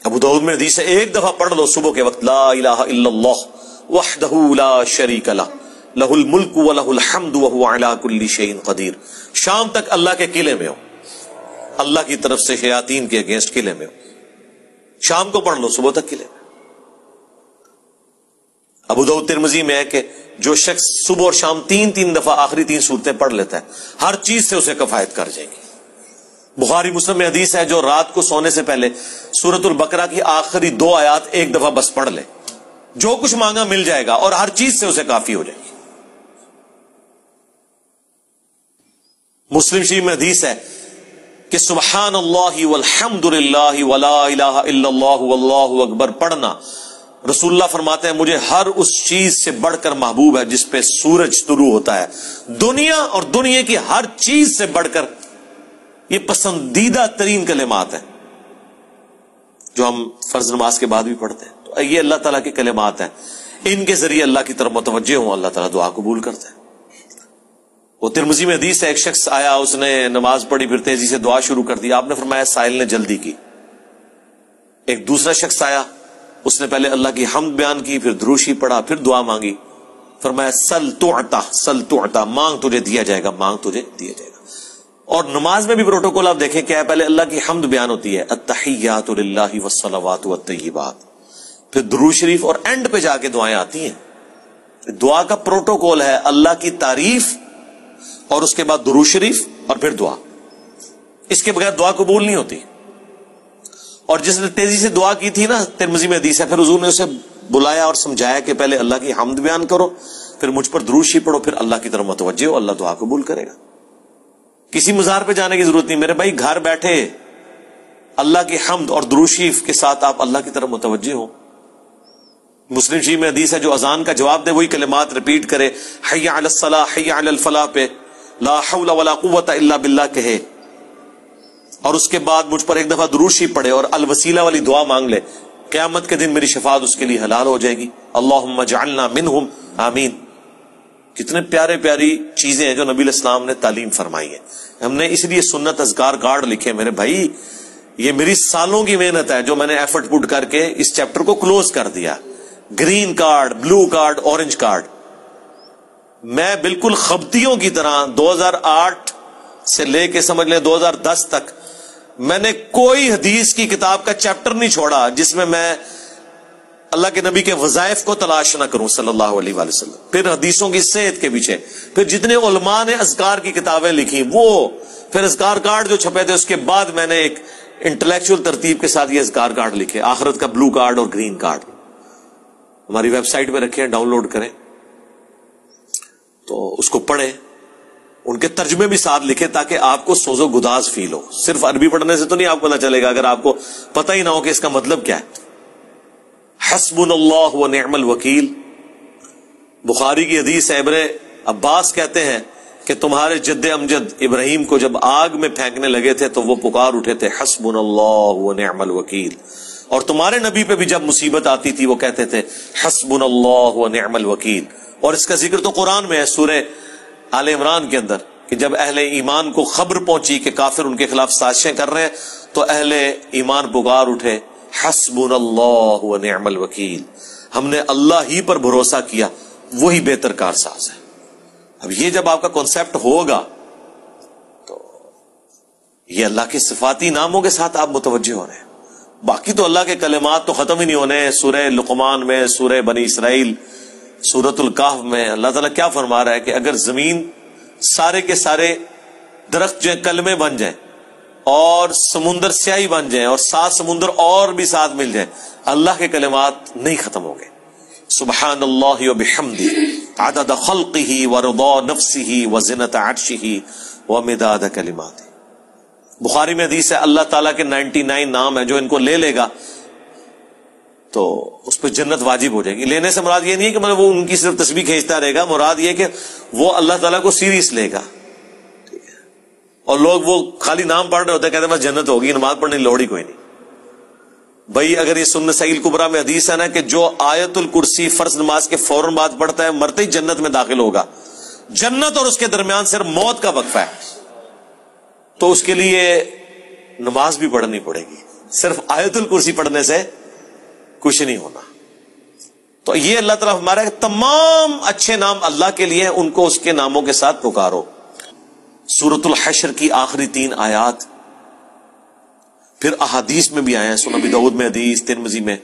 ابو داؤد میں حدیث ہے ایک دفعہ پڑھ لو صبح کے وقت لا الہ الا اللہ وحدہ لا شریک لہ لہ الملک ولہ الحمد وہو علی کل شیء قدیر. شام تک اللہ کے قلعے میں ہو, اللہ کی طرف سے شیاطین کے اگینسٹ قلعے میں ہو, شام کو پڑھ لو صبح تک قلعے میں. ابو داؤد ترمذی میں ہے کہ جو شخص صبح اور شام تین دفعہ آخری 3 سورتیں پڑھ لیتا ہے ہر چیز سے اسے کفایت کر جائے گی. بخاری مسلم میں حدیث ہے جو رات کو سونے سے پہلے سورۃ البقرہ کی آخری 2 آیات ایک دفعہ بس پڑھ لے, جو کچھ مانگا مل جائے گا اور ہر چیز سے اسے کافی ہو جائے گی. مسلم شریف میں حدیث ہے کہ سبحان اللہ والحمد للہ ولا الہ الا اللہ واللہ اکبر پڑھنا, رسول اللہ فرماتے ہیں مجھے ہر اس چیز سے بڑھ کر محبوب ہے جس پہ سورج طلوع ہوتا ہے. دنیا اور دنیا کی ہر چیز سے بڑھ کر یہ پسندیدہ ترین کلمات ہیں جو ہم فرض نماز کے بعد بھی پڑھتے ہیں. تو یہ اللہ تعالیٰ کے کلمات ہیں, ان کے ذریعے اللہ کی طرف متوجہ ہوں, اللہ تعالیٰ دعا قبول کرتا ہے. وہ ترمذی میں حدیث ہے ایک شخص آیا, اس نے نماز پڑھی پھر تیزی سے دعا شروع کر دی, آپ نے فرمایا سائل نے جلدی کی. ایک دوسرا شخص آیا, اس نے پہلے اللہ کی حمد بیان کی, پھر دروشی پڑھا, پھر دعا مانگی, فرمایا سل تعطا, مانگ تجھے دیا جائے گا, مانگ تجھے دیا جائے گا. اور نماز میں بھی پروٹوکول آپ دیکھیں کیا ہے, پہلے اللہ کی حمد بیان ہوتی ہے التحیات للہ والصلوات والطیبات, پھر درود شریف اور اینڈ پہ جا کے دعائیں آتی ہیں. دعا کا پروٹوکول ہے اللہ کی تعریف اور اس کے بعد درود شریف اور پھر دعا, اس کے بغیر دعا قبول نہیں ہوتی. اور جس نے تیزی سے دعا کی تھی نا, ترمذی میں حدیث ہے, پھر حضور نے اسے بلایا اور سمجھایا کہ پہلے اللہ کی حمد بیان کرو, پھر مجھ پر درود شریف پڑھو, پھر اللہ کی طرف متوجہ ہو, اللہ دعا قبول کرے گا. کسی مزار پہ جانے کی ضرورت نہیں میرے بھائی, گھر بیٹھے اللہ کی حمد اور درود شریف کے ساتھ آپ اللہ کی طرف متوجہ ہو. مسلم شریف میں حدیث ہے جو اذان کا جواب دے وہی کلمات ریپیٹ کرے, حی علی الصلاح حی علی الفلاح پہ لا حول ولا قوت الا باللہ کہے, اور اس کے بعد مجھ پر ایک دفعہ درود شریف پڑھے اور الوسیلہ والی دعا مانگ لے, قیامت کے دن میری شفاعت اس کے لیے حلال ہو جائے گی. اللہم اجعلنا منہم آمین. کتنے پیارے پیاری چیزیں ہیں جو نبی علیہ السلام نے تعلیم فرمائی ہے. ہم نے اس لیے سنت اذکار کارڈ لکھے میرے بھائی, یہ میری سالوں کی محنت ہے جو میں نے ایفرٹ پٹ کر کے اس چیپٹر کو کلوز کر دیا. Green card, blue card, orange card. میں بالکل خبتیوں کی طرح 2008 سے لے کے سمجھ لیں 2010 تک میں نے کوئی حدیث کی کتاب کا چیپٹر نہیں چھوڑا جس میں اللہ کے نبی کے وظائف کو تلاش نہ کروں صلی اللہ علیہ وآلہ وسلم. پھر حدیثوں کی صحت کے پیچھے, پھر جتنے علماء نے اذکار کی کتابیں لکھی وہ, پھر اذکار کارڈ جو چھپے تھے, اس کے بعد میں نے ایک انٹلیکچوئل ترتیب کے ساتھ یہ اذکار کارڈ لکھے, آخرت کا بلو کارڈ اور گرین کارڈ. ہماری ویب سائٹ پہ رکھے ہیں, ڈاؤن لوڈ کریں تو اس کو پڑھیں, ان کے ترجمے بھی ساتھ لکھے تاکہ آپ کو سوز و گداز فیل ہو. صرف عربی پڑھنے سے تو نہیں آپ کو پتہ چلے گا اگر آپ کو پتہ ہی نہ ہو کہ اس کا مطلب کیا ہے. حسبنا اللہ و نعم الوکیل. بخاری کی حدیث ہے, ابن عباس کہتے ہیں کہ تمہارے جد امجد ابراہیم کو جب آگ میں پھینکنے لگے تھے تو وہ پکار اٹھے تھے حسبنا اللہ و نعم الوکیل. اور تمہارے نبی پہ بھی جب مصیبت آتی تھی وہ کہتے تھے حسبنا اللہ و نعم الوکیل. اور اس کا ذکر تو قرآن میں ہے سورہ آل عمران کے اندر کہ جب اہل ایمان کو خبر پہنچی کہ کافر ان کے خلاف سازشیں کر رہے ہیں تو اہل ایمان پکار اٹھے حسبنا اللہ و نعم الوکیل, ہم نے اللہ ہی پر بھروسہ کیا, وہی بہتر کارساز ہے. اب یہ جب آپ کا کنسپٹ ہوگا تو یہ اللہ کے صفاتی ناموں کے ساتھ آپ متوجہ ہو رہے ہیں. باقی تو اللہ کے کلمات تو ختم ہی نہیں ہونے. سورہ لقمان میں, سورہ بنی اسرائیل, سورۃ الکہف میں اللہ تعالیٰ کیا فرما رہا ہے کہ اگر زمین سارے کے سارے درخت جو کلمے بن جائیں اور سمندر سیاہی بن جائیں اور 7 سمندر اور بھی ساتھ مل جائیں, اللہ کے کلمات نہیں ختم ہوں گے. سبحان اللہ و بحمدہ عدد خلقہ ورضا نفسہ وزنۃ عرشہ ومداد کلماتہ. بخاری میں حدیث ہے اللہ تعالیٰ کے 99 نام ہیں جو ان کو لے لے گا تو اس پہ جنت واجب ہو جائے گی. لینے سے مراد یہ نہیں ہے کہ وہ ان کی صرف تسبیح کھینچتا رہے گا, مراد یہ کہ وہ اللہ تعالیٰ کو سیریس لے گا. اور لوگ وہ خالی نام پڑھ رہے ہوتے ہیں, کہتے ہیں بس جنت ہوگی, نماز پڑھنے کی لوڑ ہی کوئی نہیں. بھائی اگر یہ سنن سعید کبریٰ میں حدیث ہے نا کہ جو آیت الکرسی فرض نماز کے فوراً بعد پڑھتا ہے مرتے ہی جنت میں داخل ہوگا. جنت اور اس کے درمیان صرف موت کا وقفہ ہے, تو اس کے لیے نماز بھی پڑھنی پڑے گی. صرف آیت الکرسی پڑھنے سے کچھ نہیں ہونا. تو یہ اللہ تعالیٰ ہمارے تمام اچھے نام اللہ کے لیے ہیں، ان کو اس کے ناموں کے ساتھ پکارو. سورۃ الحشر کی آخری 3 آیات پھر احادیث میں بھی آئے ہیں، سنن ابی داؤد میں حدیث، ترمذی میں،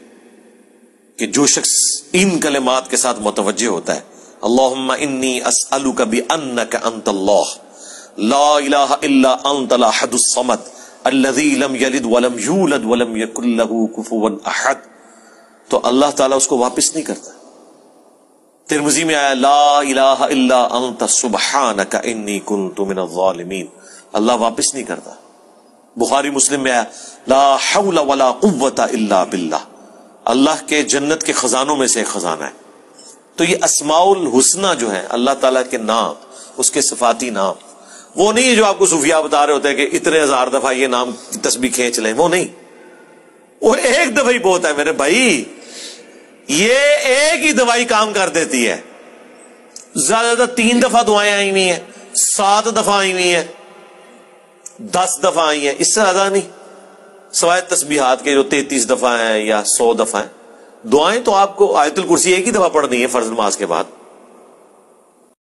کہ جو شخص ان کلمات کے ساتھ متوجہ ہوتا ہے، اللہم انی اسألک بانک انت اللہ لا الہ الا انت الاحد الصمد الذی لم یلد ولم یولد ولم یکن لہ کفوا احد، تو اللہ تعالیٰ اس کو واپس نہیں کرتا. ترمذی میں آیا لا الہ الا انت سبحانک انی کنت من الظالمین، اللہ واپس نہیں کرتا. بخاری مسلم میں آیا لا حول ولا قوة الا باللہ، اللہ کے جنت کے خزانوں میں سے ایک خزانہ ہے. تو یہ اسماء الحسنہ جو ہے اللہ تعالیٰ کے نام، اس کے صفاتی نام، وہ نہیں ہے جو آپ کو صوفیاء بتا رہے ہوتے ہیں کہ اتنے ہزار دفعہ یہ نام کی تسبیح کھینچ لیں، وہ نہیں، وہ ایک دفعہ ہی بہت ہے میرے بھائی. یہ ایک ہی دوائی کام کر دیتی ہے. زیادہ تر 3 دفعہ دعائیں آئی ہوئی ہیں، 7 دفعہ آئی ہوئی ہیں، 10 دفعہ آئی ہیں، اس سے زیادہ نہیں، سوائے تسبیحات کے جو 33 دفعہ ہیں یا 100 دفعہ ہیں. دعائیں تو آپ کو آیت الکرسی ایک ہی دفعہ پڑھنی ہے فرض نماز کے بعد.